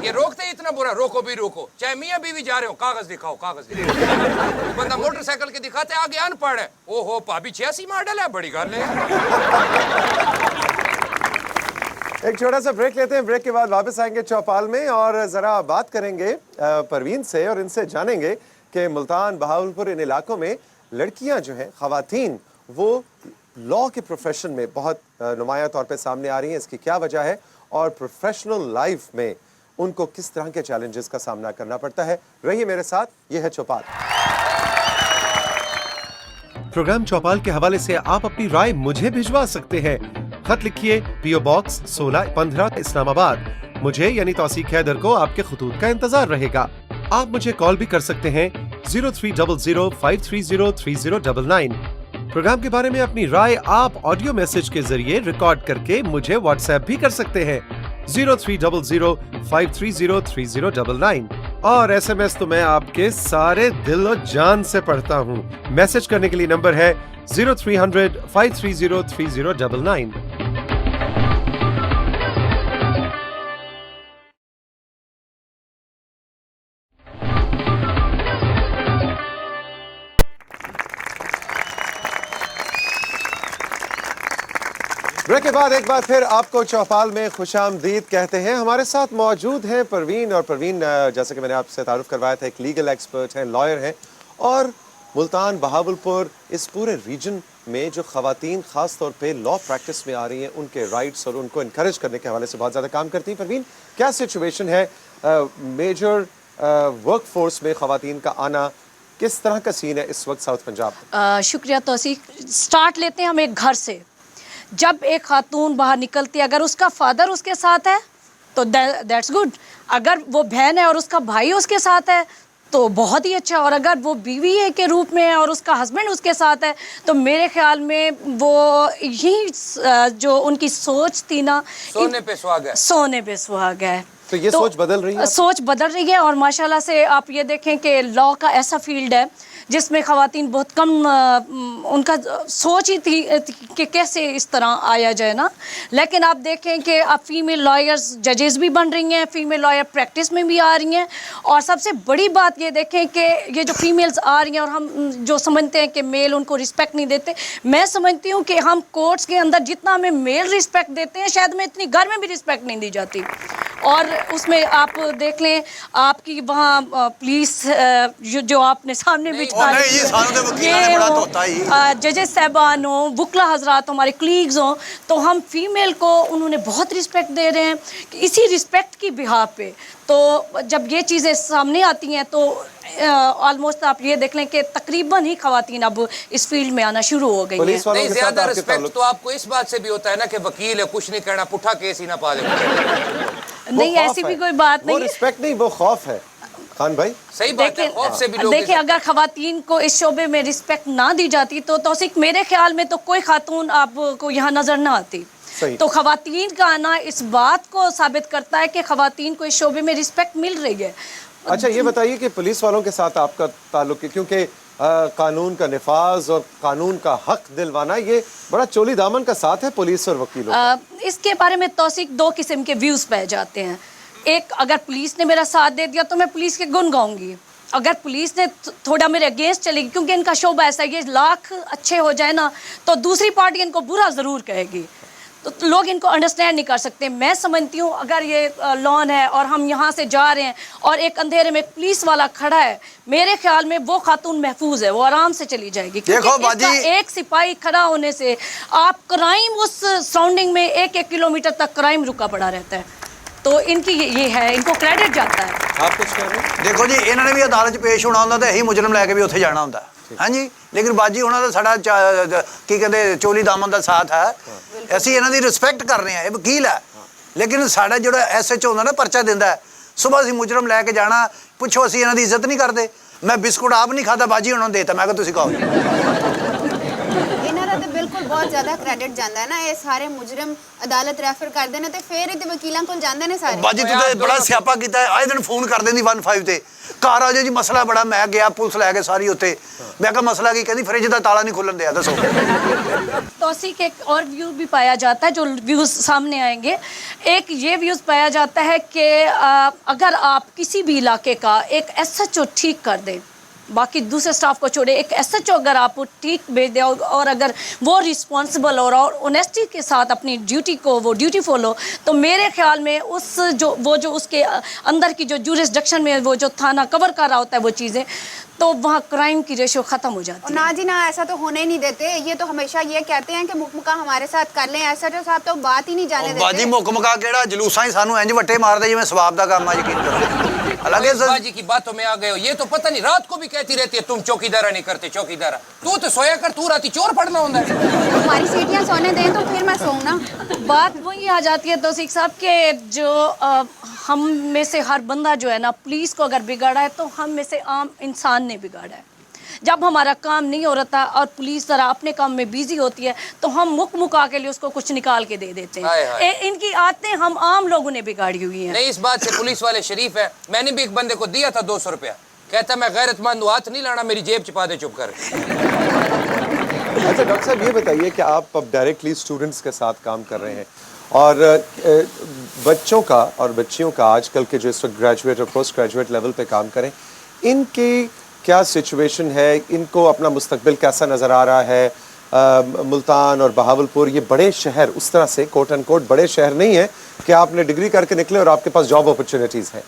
ये रोकते ही इतना बुरा, रोको भी रोको, चाहे मियाँ बीवी जा रहे हो, कागज दिखाओ, कागज दिखाओ। बंदा मोटरसाइकिल के दिखाते आगे अनपढ़ है, ओहो भाभी 86 मॉडल है, बड़ी गल है। एक छोटा सा ब्रेक लेते हैं, ब्रेक के बाद वापस आएंगे चौपाल में और ज़रा बात करेंगे परवीन से और इनसे जानेंगे कि मुल्तान, बहावलपुर, इन इलाकों में लड़कियां जो हैं, ख़वातीन, वो लॉ के प्रोफेशन में बहुत नुमाया तौर पे सामने आ रही हैं। इसकी क्या वजह है और प्रोफेशनल लाइफ में उनको किस तरह के चैलेंजेस का सामना करना पड़ता है। रहिए मेरे साथ, ये है चौपाल। प्रोग्राम चौपाल के हवाले से आप अपनी राय मुझे भिजवा सकते हैं। खत लिखिए PO Box 1615 इस्लामाबाद। मुझे यानी तौसीक हैदर को आपके खुतूत का इंतजार रहेगा। आप मुझे कॉल भी कर सकते हैं 0300-530-3099। प्रोग्राम के बारे में अपनी राय आप ऑडियो मैसेज के जरिए रिकॉर्ड करके मुझे व्हाट्सएप भी कर सकते हैं 0300-530-3099। और SMS तो मैं आपके सारे दिल और जान से पढ़ता हूँ। मैसेज करने के लिए नंबर है 0300-530-3099। ब्रेक के बाद एक बार फिर आपको चौपाल में खुशामदीद कहते हैं। हमारे साथ मौजूद हैं परवीन, और परवीन जैसे कि मैंने आपसे तारुफ करवाया था, एक लीगल एक्सपर्ट हैं, लॉयर हैं, और मुल्तान, बहावलपुर, इस पूरे रीजन में जो ख़वातीन ख़ास तौर पे लॉ प्रैक्टिस में आ रही हैं, उनके राइट्स और उनको इनकरेज करने के हवाले से बहुत ज़्यादा काम करती हैं। परवीन, क्या सिचुएशन है मेजर वर्क फोर्स में ख़वातीन का आना, किस तरह का सीन है इस वक्त साउथ पंजाब में? शुक्रिया तौसीक। स्टार्ट लेते हैं हम एक घर से। जब एक खातून बाहर निकलती है, अगर उसका फादर उसके साथ है तो दैट्स गुड, अगर वो बहन है और उसका भाई उसके साथ है तो बहुत ही अच्छा, और अगर वो बीवी है के रूप में है और उसका हस्बैंड उसके साथ है तो मेरे ख्याल में वो यही जो उनकी सोच थी ना, सोने पे सुहाग है, सोने पे सुहाग है। तो ये सोच बदल रही है? सोच बदल रही है, और माशाल्लाह से आप ये देखें कि लॉ का ऐसा फील्ड है जिसमें ख़वातीन बहुत कम उनका सोच ही थी कि कैसे इस तरह आया जाए ना, लेकिन आप देखें कि अब फीमेल लॉयर्स जजेस भी बन रही हैं, फीमेल लॉयर प्रैक्टिस में भी आ रही हैं, और सबसे बड़ी बात ये देखें कि ये जो फीमेल्स आ रही हैं और हम जो समझते हैं कि मेल उनको रिस्पेक्ट नहीं देते, मैं समझती हूँ कि हम कोर्ट्स के अंदर जितना हमें मेल रिस्पेक्ट देते हैं शायद हमें इतनी घर में भी रिस्पेक्ट नहीं दी जाती। और उसमें आप देख लें, आपकी वहाँ पुलिस जो आपने सामने भी जजेस साहबान हो, वकला हजरात हमारे कलीग्स हों, तो हम फीमेल को उन्होंने बहुत रिस्पेक्ट दे रहे हैं कि इसी रिस्पेक्ट की बिहाफ पे। तो जब ये चीज़ें सामने आती हैं तो ऑलमोस्ट आप ये देख लें कि तकरीबन ही ख़वातीन अब इस फील्ड में आना शुरू हो गई हैं। नहीं, ज़्यादा रिस्पेक्ट तो आपको इस बात से भी होता है ना कि वकील है, कुछ नहीं करना, पुठा केस ही ना पा दे। नहीं, ऐसी भी कोई बात नहीं, वो रिस्पेक्ट नहीं, वो खौफ है। खान भाई सही बात है, खौफ से भी लोग देखिए, अगर ख़वातीन को इस शोबे में रिस्पेक्ट ना दी जाती तो तौसीक मेरे ख्याल में तो कोई खातून आपको यहाँ नज़र ना आती। तो ख़वातीन का आना इस बात को साबित करता है कि ख़वातीन को इस शोबे में रिस्पेक्ट मिल रही है। अच्छा, ये बताइए कि पुलिस वालों के साथ आपका ताल्लुक है, क्योंकि कानून का निफाज और कानून का हक दिलवाना ये बड़ा चोली दामन का साथ है पुलिस और वकीलों का। इसके बारे में तौसीक दो किस्म के व्यूज़ पाए जाते हैं। एक, अगर पुलिस ने मेरा साथ दे दिया तो मैं पुलिस के गुण गाऊंगी, अगर पुलिस ने थोड़ा मेरे अगेंस्ट चलेगी, क्योंकि इनका शोबा ऐसा है, ये लाख अच्छे हो जाए ना तो दूसरी पार्टी इनको बुरा ज़रूर कहेगी। तो लोग इनको अंडरस्टैंड नहीं कर सकते। मैं समझती हूँ अगर ये लॉन है और हम यहाँ से जा रहे हैं और एक अंधेरे में एक पुलिस वाला खड़ा है, मेरे ख्याल में वो खातून महफूज है, वो आराम से चली जाएगी। देखो बाजी, एक सिपाही खड़ा होने से आप क्राइम उस सराउंडिंग में 1-1 किलोमीटर तक क्राइम रुका पड़ा रहता है। तो इनकी ये है, इनको क्रेडिट जाता है। आप कुछ कह रहे हैं? ਦੇਖੋ ਜੀ ਇਹਨਾਂ ਨੇ ਵੀ ਅਦਾਲਤ 'ਚ ਪੇਸ਼ ਹੋਣਾ ਹੁੰਦਾ ਤੇ ਇਹੀ ਮੁਜਰਮ ਲੈ ਕੇ ਵੀ ਉੱਥੇ ਜਾਣਾ ਹੁੰਦਾ। ਹਾਂਜੀ, ਲੇਕਿਨ ਬਾਜੀ ਉਹਨਾਂ ਦਾ ਸਾਡਾ ਕੀ ਕਹਿੰਦੇ ਚੋਲੀ ਦਾਮਨ ਦਾ ਸਾਥ ਹੈ। ਅਸੀਂ ਇਹਨਾਂ ਦੀ ਰਿਸਪੈਕਟ ਕਰ ਰਹੇ ਹਾਂ, ਇਹ ਵਕੀਲ ਹੈ। ਲੇਕਿਨ ਸਾਡਾ ਜਿਹੜਾ SHO ਹੁੰਦਾ ਨਾ ਪਰਚਾ ਦਿੰਦਾ ਹੈ, ਸਵੇਰ ਅਸੀਂ ਮੁਜਰਮ ਲੈ ਕੇ ਜਾਣਾ, ਪੁੱਛੋ ਅਸੀਂ ਇਹਨਾਂ ਦੀ ਇੱਜ਼ਤ ਨਹੀਂ ਕਰਦੇ। ਮੈਂ ਬਿਸਕੁਟ ਆਪ ਨਹੀਂ ਖਾਦਾ, ਬਾਜੀ ਉਹਨਾਂ ਨੂੰ ਦੇਤਾ, ਮੈਂ ਕਿਹਾ ਤੁਸੀਂ ਖਾਓ। ਇਹਨਾਂ ਦਾ ਤੇ ਬਿਲਕੁਲ ਬਹੁਤ ਜ਼ਿਆਦਾ ਕ੍ਰੈਡਿਟ ਜਾਂਦਾ ਹੈ ਨਾ, ਇਹ ਸਾਰੇ ਮੁਜਰਮ ਅਦਾਲਤ ਰੈਫਰ ਕਰਦੇ ਨੇ ਤੇ ਫਿਰ ਇਹ ਤੇ ਵਕੀਲਾਂ ਕੋਲ ਜਾਂਦੇ ਨੇ ਸਾਰੇ। ਬਾਜੀ ਤੂੰ ਤੇ ਬੜਾ ਸਿਆਪਾ ਕੀਤਾ ਹੈ, ਆਏ ਦਿਨ ਫੋਨ ਕਰ ਦਿੰਦੀ 15 ਤੇ ਘਰ ਆ ਜਾਓ ਜੀ, ਮਸਲਾ ਬੜਾ। ਮੈਂ ਗਿਆ ਪੁਲਿਸ ਲੈ ਕੇ ਸਾਰੀ ਉੱਤੇ, ਮੈਂ ਕਿਹਾ ਮਸਲਾ ਕੀ, ਕਹਿੰਦੀ ਫ੍ਰਿਜ ਦਾ ਤਾਲਾ ਨਹੀਂ ਖੁੱਲਣ ਦਿਆ। ਦੱਸੋ। तोसी के एक और व्यू भी पाया जाता है, जो व्यूज़ सामने आएंगे। एक ये व्यूज़ पाया जाता है कि अगर आप किसी भी इलाके का एक SHO ठीक कर दें, बाकी दूसरे स्टाफ को छोड़े, एक SHO अगर आप ठीक भेज दें और अगर वो रिस्पॉन्सिबल और ऑनेस्टी के साथ अपनी ड्यूटी को वो ड्यूटी फॉलो, तो मेरे ख्याल में उस जो उसके अंदर की जो जुरिस्डिक्शन में वो जो थाना कवर कर रहा होता है वो चीज़ें, तो वहाँ क्राइम की रेशो ख़त्म हो जाती है। ना जी ना, ऐसा तो होने ही नहीं देते। ये तो हमेशा ये कहते हैं कि मुकमुका हमारे साथ कर लें, SHO साहब तो बात ही नहीं जाने देते। ਬਾਜੀ ਮੁੱਕ ਮੁਕਾ ਕਿਹੜਾ, ਜਲੂਸਾਂ ਹੀ ਸਾਨੂੰ ਇੰਜ ਵੱਟੇ ਮਾਰਦੇ ਜਿਵੇਂ ਸਵਾਬ ਦਾ ਕੰਮ ਆ। ਯਕੀਨ ਕਰੋ। ਹਾਲਾਂਕਿ बाजी की बातों में आ गए हो, ये तो पता नहीं रात को भी कहती रहती है तुम चौकीदारा नहीं करते, चौकीदारा। तू तो सोया कर, तू राती चोर पड़ना होता है। हमारी सीटियाँ सोने दें तो फिर मैं सोऊं ना। बात वही आ जाती है तौसीक साहब के जो हम में से हर बंदा जो है ना, पुलिस को अगर बिगाड़ा है तो हम में से आम इंसान ने बिगाड़ा है। जब हमारा काम नहीं हो रहा और पुलिस ज़रा अपने काम में बिजी होती है तो हम मुक मुका के लिए उसको कुछ निकाल के दे देते हैं। इनकी आदतें हम आम लोगों ने बिगाड़ी हुई हैं। नहीं, इस बात से पुलिस वाले शरीफ है। मैंने भी एक बंदे को दिया था 200 रुपया, कहता मैं गैरतमंद हूँ, हाथ नहीं लाना, मेरी जेब छिपा दे चुप कर। अच्छा डॉक्टर साहब, ये बताइए कि आप अब डायरेक्टली स्टूडेंट्स के साथ काम कर रहे हैं और बच्चों का और बच्चियों का आजकल के जो इस वक्त ग्रेजुएट और पोस्ट ग्रेजुएट लेवल पे काम करें, इनकी क्या सिचुएशन है, इनको अपना मुस्तकबिल कैसा नज़र आ रहा है? मुल्तान और बहावलपुर ये बड़े शहर, उस तरह से कोट एंड कोट बड़े शहर नहीं है कि आपने डिग्री करके निकले और आपके पास जॉब अपॉर्चुनिटीज़ हैं।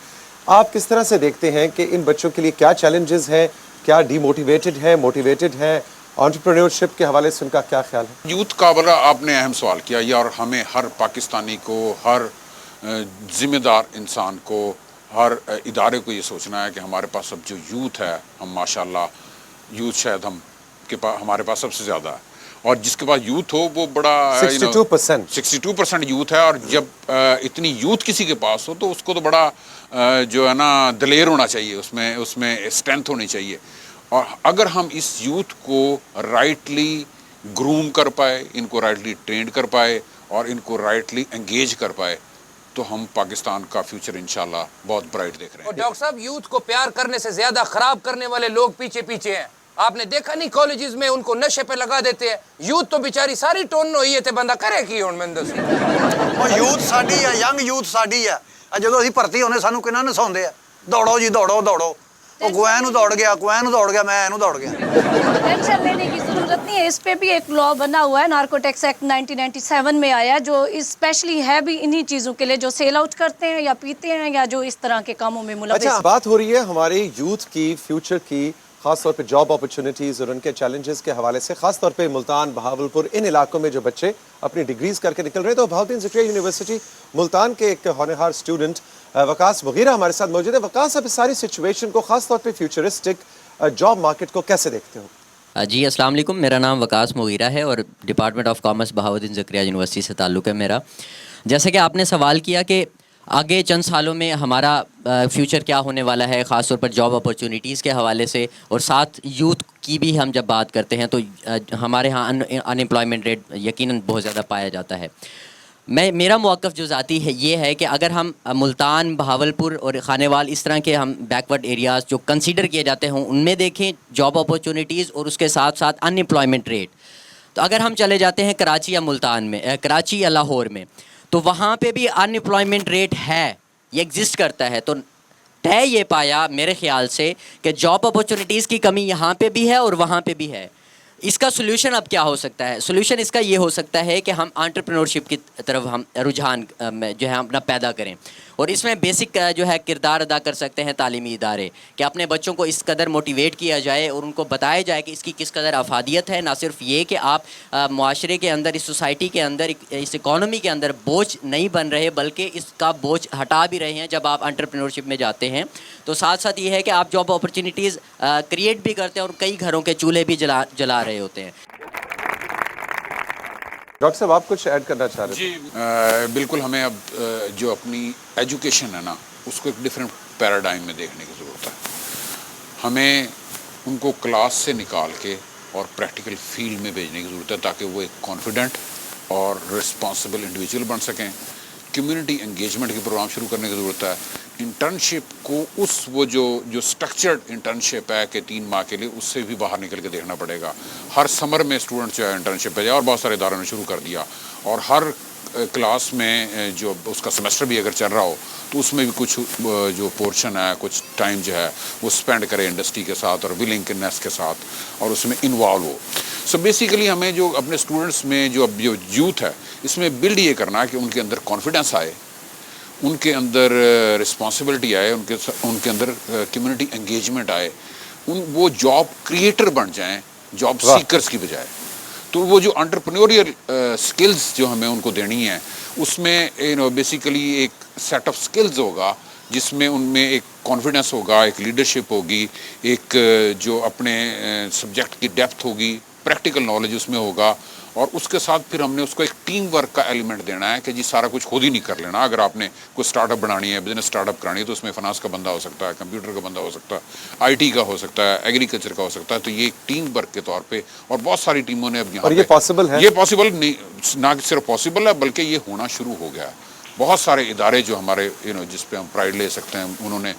आप किस तरह से देखते हैं कि इन बच्चों के लिए क्या चैलेंजेस हैं, क्या डीमोटिवेटेड है, मोटिवेटेड है? एंटरप्रेन्योरशिप के हवाले से उनका क्या ख्याल है? यूथ का बड़ा आपने अहम सवाल किया, ये और हमें हर पाकिस्तानी को, हर ज़िम्मेदार इंसान को, हर इदारे को ये सोचना है कि हमारे पास अब जो यूथ है, हम माशाल्लाह यूथ शायद हमारे पास सबसे ज़्यादा है, और जिसके पास यूथ हो वो बड़ा 62% यूथ है। और जब इतनी यूथ किसी के पास हो तो उसको तो बड़ा जो है ना दलेर होना चाहिए, उसमें स्ट्रेंथ होनी चाहिए। और अगर हम इस यूथ को राइटली ग्रूम कर पाए, इनको राइटली ट्रेंड कर पाए और इनको राइटली एंगेज कर पाए, तो हम पाकिस्तान का फ्यूचर इंशाल्लाह बहुत ब्राइट देख रहे हैं। और डॉक्टर साहब, यूथ को प्यार करने से ज्यादा खराब करने वाले लोग पीछे पीछे हैं। आपने देखा नहीं, कॉलेजेस में उनको नशे पे लगा देते हैं। यूथ तो बेचारी सारी टोन होई है ते बंदा करे की हुन मैं दस। ਉਹ ਯੂਥ ਸਾਡੀ ਆ, ਯੰਗ ਯੂਥ ਸਾਡੀ ਆ। ਜਦੋਂ ਅਸੀਂ ਭਰਤੀ ਹੋਣੇ ਸਾਨੂੰ ਕਿੰਨਾ ਨਸਾਉਂਦੇ ਆ, ਦੌੜੋ ਜੀ ਦੌੜੋ ਦੌੜੋ। ਉਹ ਗੁਐਨ ਨੂੰ ਦੌੜ ਗਿਆ, ਗੁਐਨ ਨੂੰ ਦੌੜ ਗਿਆ, ਮੈਂ ਇਹਨੂੰ ਦੌੜ ਗਿਆ। टेंशन लेने की ज़रूरत नहीं है, इस पे भी एक लॉ बना हुआ है, नार्कोटिक्स एक्ट 1997 में आया, जो स्पेशली है भी इन्हीं चीज़ों के लिए, जो सेल आउट करते हैं या पीते हैं या जो इस तरह के कामों में मुलविस। अच्छा, बात हो रही है हमारे यूथ की, फ्यूचर की, ख़ास तौर पे जॉब अपॉर्चुनिटीज़ और उनके चैलेंजेस के हवाले से, ख़ास तौर पे मुल्तान, बहावलपुर, इन इलाकों में जो बच्चे अपनी डिग्रीज करके निकल रहे हैं। तो बहाउद्दीन ज़किया यूनिवर्सिटी मुल्तान के एक होनहार स्टूडेंट वकास मुगीरा हमारे साथ मौजूद है। वकास, आप इस सारी सिचुएशन को, ख़ास तौर पे फ्यूचरिस्टिक जॉब मार्केट को कैसे देखते हो? जी अस्सलाम वालेकुम, मेरा नाम वकास मुगीरा है और department of commerce Bahauddin Zakia university से ताल्लुक़ है मेरा। जैसे कि आपने सवाल किया कि आगे चंद सालों में हमारा फ्यूचर क्या होने वाला है, ख़ास तौर पर जॉब अपॉर्चुनिटीज़ के हवाले से, और साथ यूथ की भी हम जब बात करते हैं तो हमारे यहाँ अनएम्प्लॉयमेंट रेट यकीनन बहुत ज़्यादा पाया जाता है। मेरा मौक़िफ़ जो ज़ाती है ये है कि अगर हम मुल्तान, बहावलपुर और खानेवाल, इस तरह के हम बैकवर्ड एरियाज़ जो कंसीडर किए जाते हों, उनमें देखें जॉब अपॉर्चुनिटीज़ और उसके साथ साथ अनएम्प्लॉयमेंट रेट, तो अगर हम चले जाते हैं कराची या मुल्तान में, कराची या लाहौर में, तो वहाँ पे भी अनएम्प्लॉयमेंट रेट है, ये एग्जिस्ट करता है। तो तय ये पाया मेरे ख़्याल से कि जॉब अपॉर्चुनिटीज़ की कमी यहाँ पे भी है और वहाँ पे भी है। इसका सोल्यूशन अब क्या हो सकता है? सोल्यूशन इसका ये हो सकता है कि हम एंटरप्रेन्योरशिप की तरफ हम रुझान जो है अपना पैदा करें, और इसमें बेसिक जो है किरदार अदा कर सकते हैं तालीमी इदारे, कि अपने बच्चों को इस कदर मोटिवेट किया जाए और उनको बताया जाए कि इसकी किस कदर अफादियत है। ना सिर्फ ये कि आप मुआशरे के अंदर, इस सोसाइटी के अंदर, इस इकॉनमी के अंदर बोझ नहीं बन रहे, बल्कि इसका बोझ हटा भी रहे हैं जब आप एंटरप्रेन्योरशिप में जाते हैं। तो साथ साथ ये है कि आप जॉब अपॉर्चुनिटीज़ क्रिएट भी करते हैं और कई घरों के चूल्हे भी जला रहे होते हैं। डॉक्टर साहब, आप कुछ ऐड करना चाह रहे थे? जी बिल्कुल, हमें अब जो अपनी एजुकेशन है ना, उसको एक डिफरेंट पैराडाइम में देखने की ज़रूरत है। हमें उनको क्लास से निकाल के और प्रैक्टिकल फील्ड में भेजने की ज़रूरत है, ताकि वो एक कॉन्फिडेंट और रिस्पॉन्सिबल इंडिविजुअल बन सकें। कम्युनिटी एंगेजमेंट के प्रोग्राम शुरू करने की ज़रूरत है। इंटर्नशिप को वो जो स्ट्रक्चर्ड इंटर्नशिप है कि 3 माह के लिए, उससे भी बाहर निकल के देखना पड़ेगा। हर समर में स्टूडेंट जो है इंटर्नशिप पे जाए, और बहुत सारे इदारों ने शुरू कर दिया। और हर क्लास में जो उसका सेमेस्टर भी अगर चल रहा हो, तो उसमें भी कुछ जो पोर्शन है, कुछ टाइम जो है वो स्पेंड करे इंडस्ट्री के साथ और विलिंगनेस के साथ, और उसमें इन्वॉल्व हो। सो बेसिकली हमें जो अपने स्टूडेंट्स में जो अब जो यूथ है, इसमें बिल्ड ये करना है कि उनके अंदर कॉन्फिडेंस आए, उनके अंदर रिस्पॉन्सिबिलिटी आए, उनके अंदर कम्युनिटी एंगेजमेंट आए, वो जॉब क्रिएटर बन जाएं, जॉब सीकर्स की बजाय। तो वो जो एंटरप्रेन्योरियल स्किल्स जो हमें उनको देनी है, उसमें बेसिकली एक सेट ऑफ स्किल्स होगा, जिसमें उनमें एक कॉन्फिडेंस होगा, एक लीडरशिप होगी, एक जो अपने सब्जेक्ट की डेप्थ होगी, प्रैक्टिकल नॉलेज उसमें होगा। और उसके साथ फिर हमने उसको एक टीम वर्क का एलिमेंट देना है कि जी सारा कुछ खुद ही नहीं कर लेना। अगर आपने कोई स्टार्टअप बनानी है, बिजनेस स्टार्टअप करानी है, तो उसमें फाइनेंस का बंदा हो सकता है, कंप्यूटर का बंदा हो सकता है, आईटी का हो सकता है, एग्रीकल्चर का हो सकता है। तो ये एक टीम वर्क के तौर पे, और बहुत सारी टीमों ने अब यहाँ, और ये पॉसिबल है? ये पॉसिबल नहीं, ना सिर्फ पॉसिबल है बल्कि ये होना शुरू हो गया है। बहुत सारे इदारे जो हमारे जिस पे हम प्राइड ले सकते हैं, उन्होंने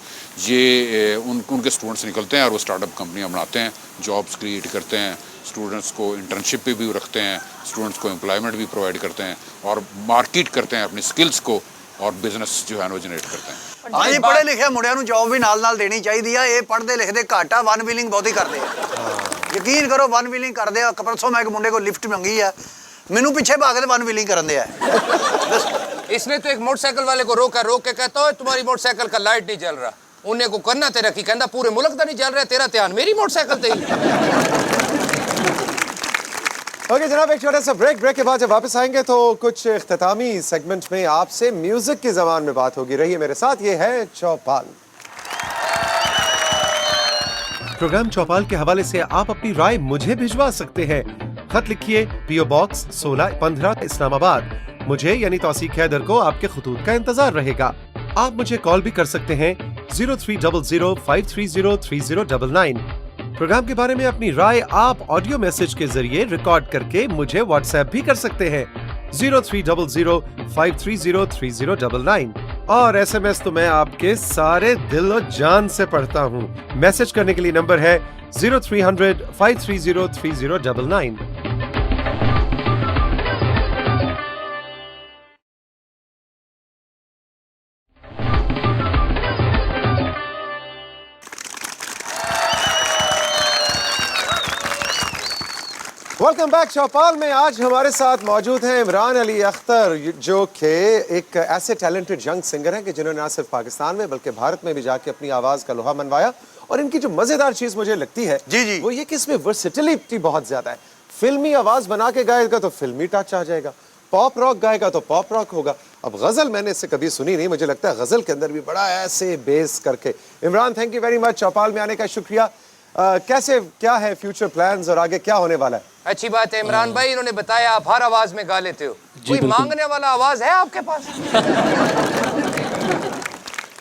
ये उनके स्टूडेंट्स निकलते हैं और वो स्टार्टअप कंपनियां बनाते हैं, जॉब्स क्रिएट करते हैं, स्टूडेंट्स को इंटर्नशिप पे भी रखते हैं, स्टूडेंट्स को एम्प्लॉयमेंट भी प्रोवाइड करते हैं, और मार्केट करते हैं अपनी स्किल्स को, और बिजनेस जो है वो जनरेट करते हैं। हाँ जी, पढ़े लिखे मुंडिਆਂ ਨੂੰ जॉब भी नाल देनी चाहिए है। ये पढ़ते लिखते घट आ, वन व्हीलिंग बहुत ही करते हैं। यकीन करो, वन व्हीलिंग करते हैं। परसों मैं एक मुंडे को लिफ्ट मंगी है, मैनू पीछे भाग के वन व्हीलिंग करन दिया। इसने तो एक मोटरसाइकिल वाले को रोक के कहता है तुम्हारी मोटरसाइकिल का लाइट नहीं जल रहा। उन्हें को करना तेरा की, कहता पूरे मुल्क का नहीं जल रहा, तेरा ध्यान मेरी मोटरसाइकिल ते ही। ओके जनाब, एक छोटा सा ब्रेक के बाद जब वापस आएंगे तो कुछ इख्तितामी सेगमेंट में आपसे म्यूजिक की ज़बान में बात होगी। रहिए मेरे साथ, ये है चौपाल। प्रोग्राम चौपाल के हवाले से आप अपनी राय मुझे भिजवा सकते हैं। खत लिखिए, पीओ बॉक्स 1615 इस्लामाबाद। मुझे यानी तौसीक हैदर को आपके खतूत का इंतजार रहेगा। आप मुझे कॉल भी कर सकते हैं 0300530309। प्रोग्राम के बारे में अपनी राय आप ऑडियो मैसेज के जरिए रिकॉर्ड करके मुझे व्हाट्सएप भी कर सकते हैं 0300530309। और एसएमएस तो मैं आपके सारे दिल और जान से पढ़ता हूँ। मैसेज करने के लिए नंबर है 0300530309। Welcome back. चौपाल में आज हमारे साथ मौजूद हैं इमरान अली अख्तर, जो कि एक ऐसे टैलेंटेड यंग सिंगर हैं कि जिन्होंने ना सिर्फ पाकिस्तान में बल्कि भारत में भी जाके अपनी आवाज़ का लोहा मनवाया। और इनकी जो मज़ेदार चीज़ मुझे लगती है जी वो ये कि इसमें वर्सिटिलिटी बहुत ज़्यादा है। फिल्मी आवाज़ बना के गाएगा तो फिल्मी टच आ जाएगा, पॉप रॉक गाएगा तो पॉप रॉक होगा। अब गज़ल मैंने इससे कभी सुनी नहीं, मुझे लगता है गज़ल के अंदर भी बड़ा ऐसे बेस करके। Imran, thank you very much चौपाल में आने का शुक्रिया। कैसे, क्या है फ्यूचर प्लान्स और आगे क्या होने वाला है? अच्छी बात है इमरान भाई, इन्होंने बताया आप हर आवाज में गा लेते हो। कोई मांगने वाला आवाज है आपके पास?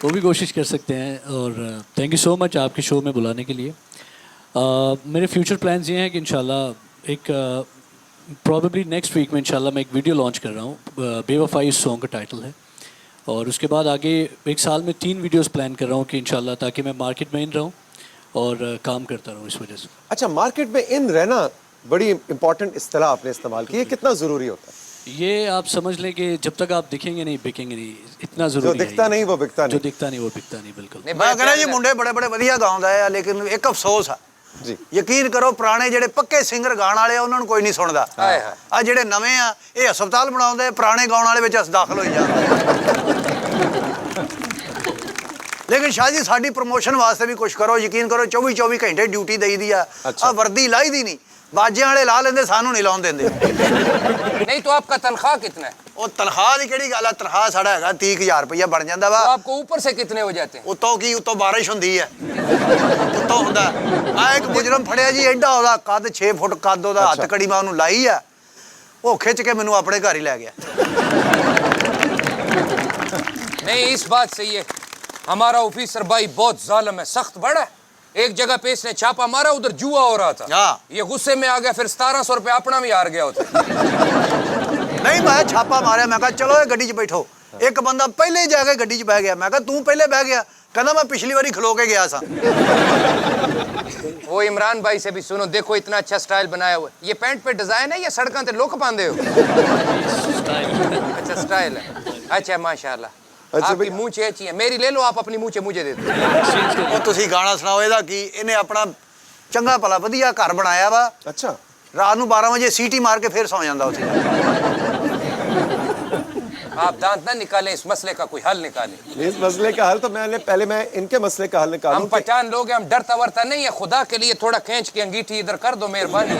वो भी कोशिश कर सकते हैं। और थैंक यू सो मच आपके शो में बुलाने के लिए। मेरे फ्यूचर प्लान्स ये हैं कि इंशाल्लाह एक प्रॉबेबली नेक्स्ट वीक में इंशाल्लाह मैं एक वीडियो लॉन्च कर रहा हूँ। बेवफाई इस सॉन्ग का टाइटल है। और उसके बाद आगे एक साल में 3 वीडियोस प्लान कर रहा हूँ कि इंशाल्लाह, ताकि मैं मार्केट में इन रहूँ और काम करता रहूँ इस वजह से। अच्छा, मार्केट में इन रहना बड़ी इंपॉर्टेंट इस्तिलाह आपने इस्तेमाल की है, कितना ज़रूरी होता है? ये आप समझ लें कि जब तक आप दिखेंगे नहीं बिकेंगे नहीं, इतना ज़रूरी है। जो दिखता नहीं वो बिकता नहीं। जो दिखता नहीं वो बिकता नहीं, बिल्कुल। मैं कहना जी मुंडे बड़े बड़े वधिया गाउंदा है, लेकिन एक अफसोस है ਜੀ। ਯਕੀਨ ਕਰੋ ਪੁਰਾਣੇ ਜਿਹੜੇ ਪੱਕੇ ਸਿੰਗਰ ਗਾਣ ਵਾਲੇ ਆ ਉਹਨਾਂ ਨੂੰ ਕੋਈ ਨਹੀਂ ਸੁਣਦਾ। ਹਾਏ ਹਾਏ। ਆ ਜਿਹੜੇ ਨਵੇਂ ਆ ਇਹ ਹਸਪਤਾਲ ਬਣਾਉਂਦੇ, ਪੁਰਾਣੇ ਗਾਉਣ ਵਾਲੇ ਵਿੱਚ ਦਾਖਲ ਹੋਈ ਜਾਂਦੇ। ਲੇਕਿਨ ਸ਼ਾਹ ਜੀ ਸਾਡੀ ਪ੍ਰਮੋਸ਼ਨ ਵਾਸਤੇ ਵੀ ਕੁਝ ਕਰੋ। ਯਕੀਨ ਕਰੋ 24 ਘੰਟੇ ਡਿਊਟੀ ਦੇਈਦੀ ਆ। ਆ ਵਰਦੀ ਲਾਈ ਦੀ ਨਹੀਂ, ਬਾਜਿਆਂ ਵਾਲੇ ਲਾ ਲੈਂਦੇ, ਸਾਨੂੰ ਨਹੀਂ ਲਾਉਣ ਦਿੰਦੇ। नहीं तो आपका तनख्वाह कितना है? ਉਹ ਤਨਖਾਹ ਦੀ ਕਿਹੜੀ ਗੱਲ ਆ, ਤਨਖਾਹ ਸਾਡਾ ਹੈਗਾ 30,000 ਰੁਪਇਆ ਬਣ ਜਾਂਦਾ ਵਾ। तो आपको ऊपर से कितने हो जाते हैं? ਉਤੋਂ ਕੀ, ਉਤੋਂ ਬਾਰਿਸ਼ ਹੁੰਦੀ ਹੈ, ਉਤੋਂ ਹੁੰਦਾ। ਆ ਇੱਕ ਮੁਜਰਮ ਫੜਿਆ ਜੀ, ਐਡਾ ਉਹਦਾ ਕੱਦ 6 ਫੁੱਟ ਕੱਦ, ਉਹਦਾ ਹੱਥ ਕੜੀ ਮੈਂ ਉਹਨੂੰ ਲਾਈ ਆ, ਉਹ ਖਿੱਚ ਕੇ ਮੈਨੂੰ ਆਪਣੇ ਘਰ ਹੀ ਲੈ ਗਿਆ। नहीं इस बात सही है, हमारा ऑफिसर भाई बहुत जालिम है, सख्त बड़ा है। एक जगह पे इसने छापा मारा, उधर जुआ हो रहा था, ये गुस्से में आ गया, फिर 1700 रुपये अपना भी हार गया होता। नहीं मैं छापा मारिया, मैं कहा चलो गड्डी 'ਚ बैठो। एक बंदा पहले ही जाके गड्डी 'ਚ बह गया। मैं कहा तू पहले बह गया? कहना मैं पिछली बारी खलो के गया था। वो इमरान भाई से भी सुनो, देखो इतना अच्छा स्टाइल बनाया हुआ है। ये पैंट पे डिजाइन है या सड़कों पे लोग बांधे हो? अच्छा स्टाइल है, अच्छा माशाल्लाह। अच्छा आपकी मूंछ अच्छी है, मेरी ले लो आप, अपनी मूंछ मुझे दे दो। ਉਹ ਤੁਸੀਂ ਗਾਣਾ ਸੁਣਾਓ ਇਹਦਾ ਕੀ, ਇਹਨੇ ਆਪਣਾ ਚੰਗਾ ਭਲਾ ਵਧੀਆ ਘਰ ਬਣਾਇਆ ਵਾ। अच्छा, ਰਾਤ ਨੂੰ 12 ਵਜੇ ਸੀਟੀ ਮਾਰ ਕੇ ਫੇਰ ਸੌ ਜਾਂਦਾ ਉੱਥੇ। आप दांत ना निकालें, इस मसले का कोई हल निकालें। इस मसले का हल तो पहले मैं इनके मसले का हल निकालूं हम कि- पहचान लोग हैं, हम डरता वरता नहीं है। खुदा के लिए थोड़ा खींच के अंगीठी इधर कर दो, मेहरबानी।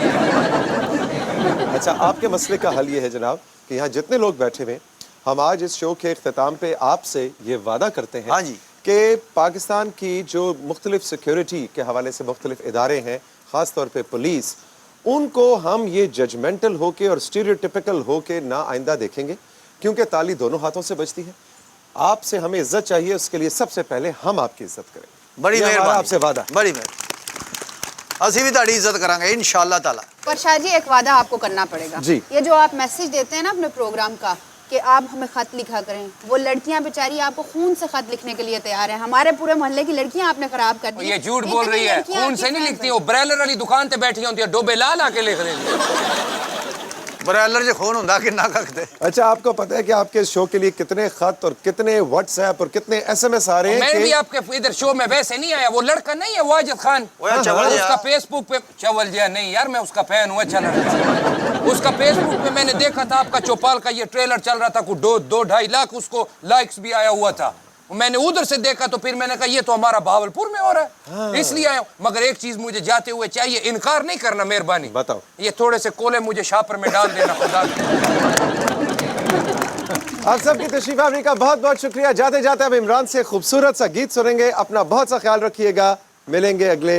अच्छा, आपके मसले का हल ये है जनाब कि यहाँ जितने लोग बैठे हुए हैं, हम आज इस शो के इख्तिताम पे आपसे ये वादा करते हैं हाँ जी। कि पाकिस्तान की जो मुख्तलिफ सिक्योरिटी के हवाले से मुख्तलिफ इदारे हैं, ख़ास तौर पे पुलिस, उनको हम ये जजमेंटल होके और स्टीरियोटिपिकल होके ना आइंदा देखेंगे, क्योंकि ताली दोनों हाथों से बजती है। आपसे हमें इज्जत चाहिए, उसके लिए सबसे पहले हम आपकी इज्जत करें। बड़ी ये हमारा मेहरबानी, आपसे वादा। बड़ी मेहरबानी। ਅਸੀਂ ਵੀ ਤੁਹਾਡੀ ਇੱਜ਼ਤ ਕਰਾਂਗੇ इंशाअल्लाह ताला। पर शाह जी एक वादा आपको करना पड़ेगा। जी। ये जो आप मैसेज देते हैं ना अपने प्रोग्राम का कि आप हमें खत लिखा करें, वो लड़कियां बेचारी आपको खून से खत लिखने के लिए तैयार हैं। हमारे पूरे मोहल्ले की लड़कियां आपने खराब कर दी। ये झूठ बोल रही है, खून से नहीं लिखती, वो ब्रेलर वाली दुकान पे बैठी होती है, डोबे ला ला के लिख देती। ਬਰੈਲਰ 'ਚ ਖੂਨ ਹੁੰਦਾ ਕਿੰਨਾ ਕੱਖਦੇ। अच्छा, आपको पता है कि आपके इस शो के लिए कितने खत और कितने व्हाट्सएप और कितने SMS आ रहे हैं मैं कि- भी आपके इधर शो में वैसे नहीं आया, वो लड़का नहीं है वाजिद खान, ओए चवल जिया। उसका फेसबुक पे चवल जिया नहीं यार, मैं उसका फैन हूँ, अच्छा लगा। उसका फेसबुक पे मैंने देखा था, आपका चौपाल का ये ट्रेलर चल रहा था, कुछ 2-2.5 लाख उसको लाइक्स भी आया हुआ था। मैंने उधर से देखा तो फिर मैंने कहा ये तो हमारा बहावलपुर में हो रहा है, इसलिए आया हूं। मगर एक चीज मुझे जाते हुए चाहिए, इनकार नहीं करना मेहरबानी। बताओ। ये थोड़े से कोले मुझे शापर में डाल देना, खुदा आप सबकी तशरीफ आवरी का बहुत बहुत शुक्रिया। जाते जाते अब इमरान से खूबसूरत सा गीत सुनेंगे। अपना बहुत सा ख्याल रखिएगा, मिलेंगे अगले